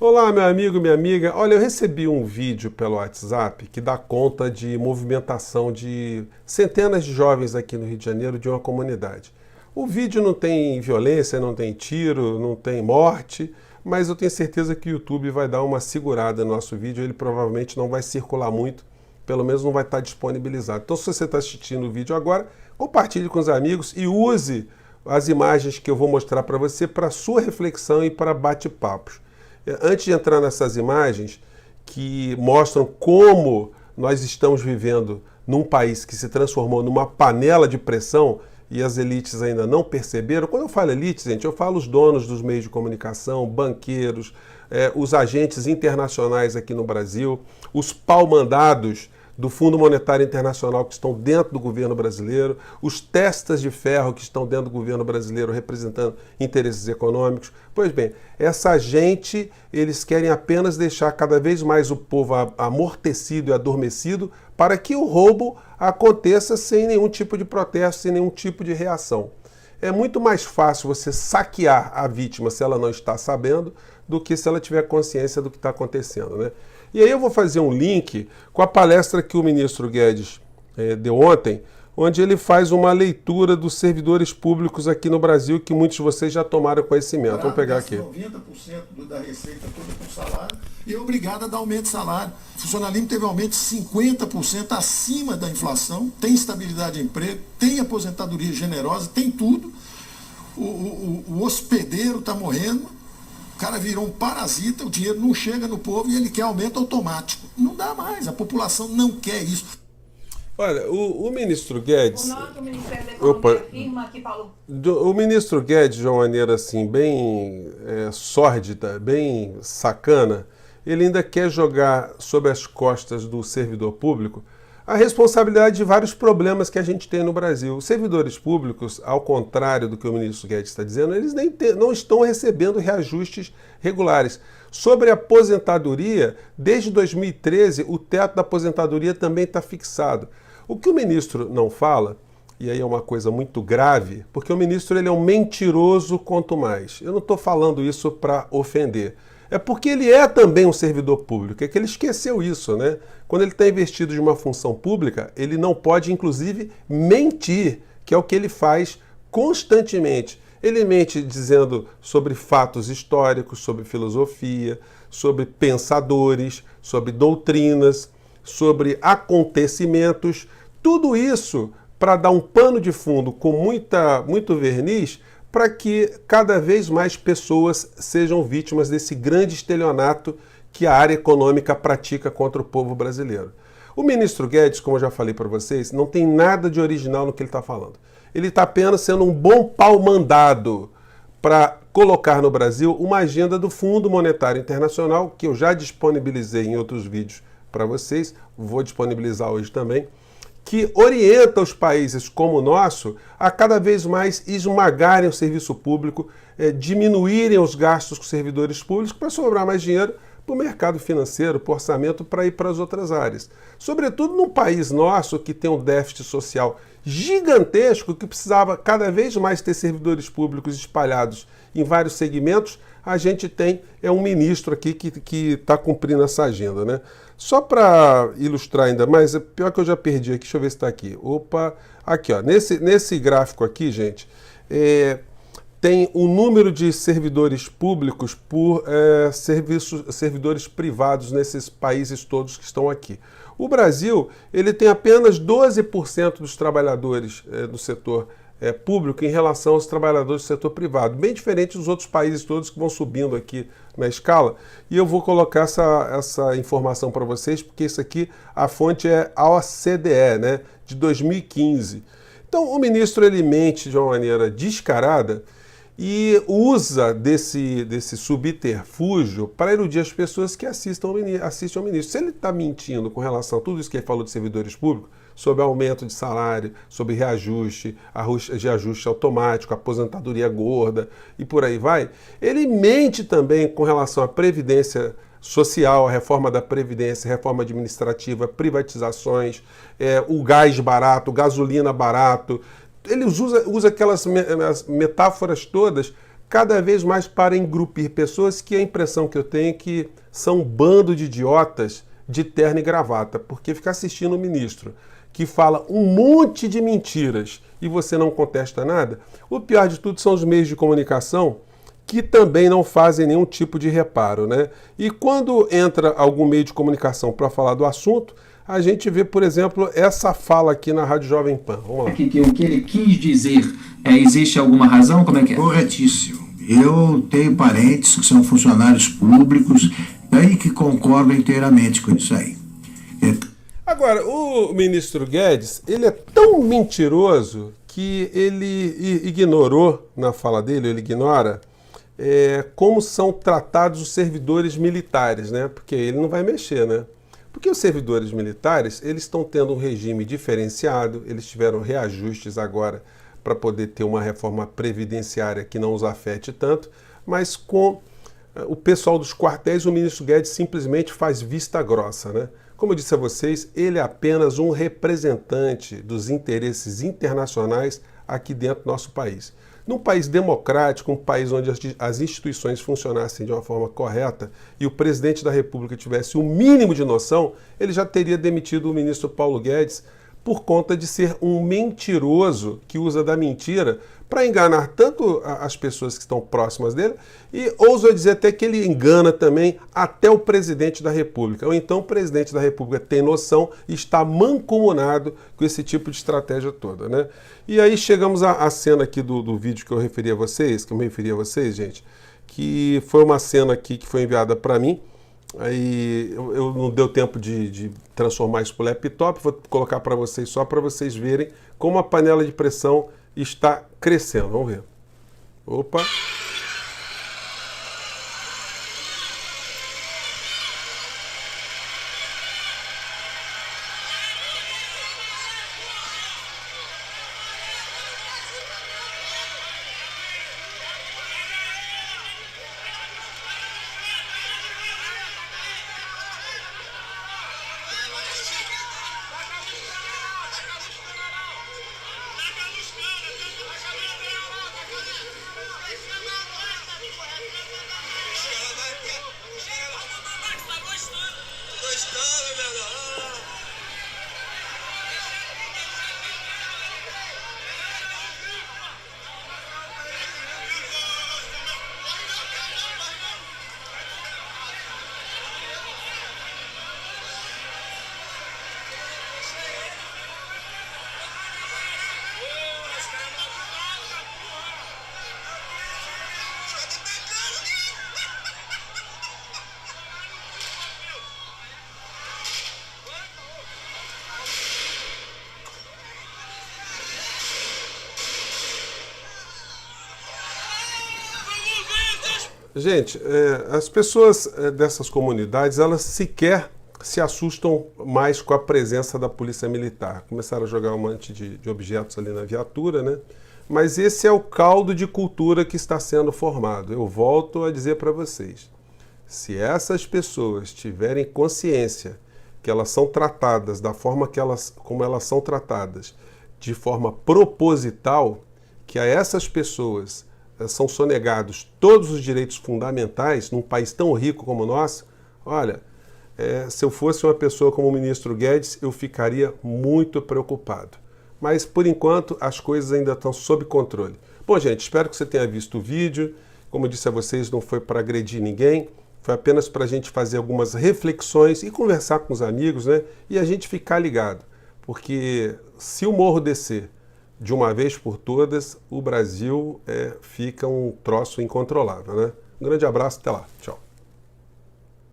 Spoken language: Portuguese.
Olá, meu amigo, minha amiga. Olha, eu recebi um vídeo pelo WhatsApp que dá conta de movimentação de centenas de jovens aqui no Rio de Janeiro de uma comunidade. O vídeo não tem violência, não tem tiro, não tem morte, mas eu tenho certeza que o YouTube vai dar uma segurada no nosso vídeo. Ele provavelmente não vai circular muito, pelo menos não vai estar disponibilizado. Então, se você está assistindo o vídeo agora, compartilhe com os amigos e use as imagens que eu vou mostrar para você para sua reflexão e para bate-papos. Antes de entrar nessas imagens que mostram como nós estamos vivendo num país que se transformou numa panela de pressão e as elites ainda não perceberam. Quando eu falo elite, gente, eu falo os donos dos meios de comunicação, banqueiros, os agentes internacionais aqui no Brasil, os pau-mandados do Fundo Monetário Internacional que estão dentro do governo brasileiro, os testas de ferro que estão dentro do governo brasileiro representando interesses econômicos. Pois bem, essa gente, eles querem apenas deixar cada vez mais o povo amortecido e adormecido para que o roubo aconteça sem nenhum tipo de protesto, sem nenhum tipo de reação. É muito mais fácil você saquear a vítima se ela não está sabendo do que se ela tiver consciência do que está acontecendo, né? E aí eu vou fazer um link com a palestra que o ministro Guedes deu ontem, onde ele faz uma leitura dos servidores públicos aqui no Brasil, que muitos de vocês já tomaram conhecimento. Vamos pegar aqui. 90% da receita toda com salário e é obrigado a dar aumento de salário. O funcionalismo teve um aumento de 50% acima da inflação, tem estabilidade de emprego, tem aposentadoria generosa, tem tudo. O hospedeiro está morrendo. O cara virou um parasita, o dinheiro não chega no povo e ele quer aumento automático. Não dá mais, a população não quer isso. Olha, o ministro Guedes... O Ministério da Economia afirma que falou... O ministro Guedes, de uma maneira assim, bem sórdida, bem sacana, ele ainda quer jogar sobre as costas do servidor público a responsabilidade de vários problemas que a gente tem no Brasil. Os servidores públicos, ao contrário do que o ministro Guedes está dizendo, eles não estão recebendo reajustes regulares. Sobre a aposentadoria, desde 2013, o teto da aposentadoria também está fixado. O que o ministro não fala, e aí é uma coisa muito grave, porque o ministro ele é um mentiroso quanto mais. Eu não estou falando isso para ofender. É porque ele é também um servidor público, é que ele esqueceu isso, né? Quando ele está investido de uma função pública, ele não pode, inclusive, mentir, que é o que ele faz constantemente. Ele mente dizendo sobre fatos históricos, sobre filosofia, sobre pensadores, sobre doutrinas, sobre acontecimentos, tudo isso para dar um pano de fundo com muito verniz, para que cada vez mais pessoas sejam vítimas desse grande estelionato que a área econômica pratica contra o povo brasileiro. O ministro Guedes, como eu já falei para vocês, não tem nada de original no que ele está falando. Ele está apenas sendo um bom pau-mandado para colocar no Brasil uma agenda do Fundo Monetário Internacional, que eu já disponibilizei em outros vídeos para vocês, vou disponibilizar hoje também, que orienta os países como o nosso a cada vez mais esmagarem o serviço público, diminuírem os gastos com servidores públicos para sobrar mais dinheiro para o mercado financeiro, para o orçamento, para ir para as outras áreas. Sobretudo num país nosso que tem um déficit social gigantesco, que precisava cada vez mais ter servidores públicos espalhados em vários segmentos, a gente tem um ministro aqui que está cumprindo essa agenda, né? Só para ilustrar ainda mais, pior que eu já perdi aqui, deixa eu ver se está aqui. Opa, aqui ó, nesse gráfico aqui, gente, tem o número de servidores públicos por servidores privados nesses países todos que estão aqui. O Brasil, ele tem apenas 12% dos trabalhadores do setor público em relação aos trabalhadores do setor privado, bem diferente dos outros países todos que vão subindo aqui na escala. E eu vou colocar essa informação para vocês, porque isso aqui, a fonte é a OCDE, né, de 2015. Então, o ministro ele mente de uma maneira descarada e usa desse subterfúgio para iludir as pessoas que assistem ao ministro. Se ele está mentindo com relação a tudo isso que ele falou de servidores públicos, sobre aumento de salário, sobre reajuste, reajuste automático, aposentadoria gorda e por aí vai, ele mente também com relação à previdência social, a reforma da Previdência, reforma administrativa, privatizações, o gás barato, gasolina barato. Ele usa aquelas metáforas todas cada vez mais para engrupir pessoas que a impressão que eu tenho é que são um bando de idiotas de terno e gravata, porque ficar assistindo o ministro que fala um monte de mentiras e você não contesta nada, o pior de tudo são os meios de comunicação que também não fazem nenhum tipo de reparo, né? E quando entra algum meio de comunicação para falar do assunto, a gente vê, por exemplo, essa fala aqui na Rádio Jovem Pan. Vamos lá. O que ele quis dizer, existe alguma razão? Como é que é? Corretíssimo. Eu tenho parentes que são funcionários públicos e que concordam inteiramente com isso aí. Agora, o ministro Guedes, ele é tão mentiroso que ele ignorou na fala dele, ele ignora como são tratados os servidores militares, né? Porque ele não vai mexer, né? Porque os servidores militares, eles estão tendo um regime diferenciado, eles tiveram reajustes agora para poder ter uma reforma previdenciária que não os afete tanto, mas com o pessoal dos quartéis, o ministro Guedes simplesmente faz vista grossa, né? Como eu disse a vocês, ele é apenas um representante dos interesses internacionais aqui dentro do nosso país. Num país democrático, um país onde as instituições funcionassem de uma forma correta e o presidente da República tivesse o mínimo de noção, ele já teria demitido o ministro Paulo Guedes por conta de ser um mentiroso que usa da mentira para enganar tanto as pessoas que estão próximas dele e ouso dizer até que ele engana também até o presidente da República. Ou então o presidente da República tem noção e está mancomunado com esse tipo de estratégia toda, né? E aí chegamos à cena aqui do vídeo que eu me referi a vocês, gente, que foi uma cena aqui que foi enviada para mim. Aí eu não deu tempo de transformar isso para o laptop, vou colocar para vocês só para vocês verem como a panela de pressão está crescendo. Vamos ver. Opa! Gente, as pessoas dessas comunidades, elas sequer se assustam mais com a presença da polícia militar. Começaram a jogar um monte de objetos ali na viatura, né? Mas esse é o caldo de cultura que está sendo formado. Eu volto a dizer para vocês, se essas pessoas tiverem consciência que elas são tratadas da forma como elas são tratadas, de forma proposital, que a essas pessoas são sonegados todos os direitos fundamentais num país tão rico como o nosso, olha, se eu fosse uma pessoa como o ministro Guedes, eu ficaria muito preocupado. Mas, por enquanto, as coisas ainda estão sob controle. Bom, gente, espero que você tenha visto o vídeo. Como eu disse a vocês, não foi para agredir ninguém, foi apenas para a gente fazer algumas reflexões e conversar com os amigos, né? E a gente ficar ligado. Porque se o morro descer de uma vez por todas, o Brasil fica um troço incontrolável, né? Um grande abraço, até lá. Tchau.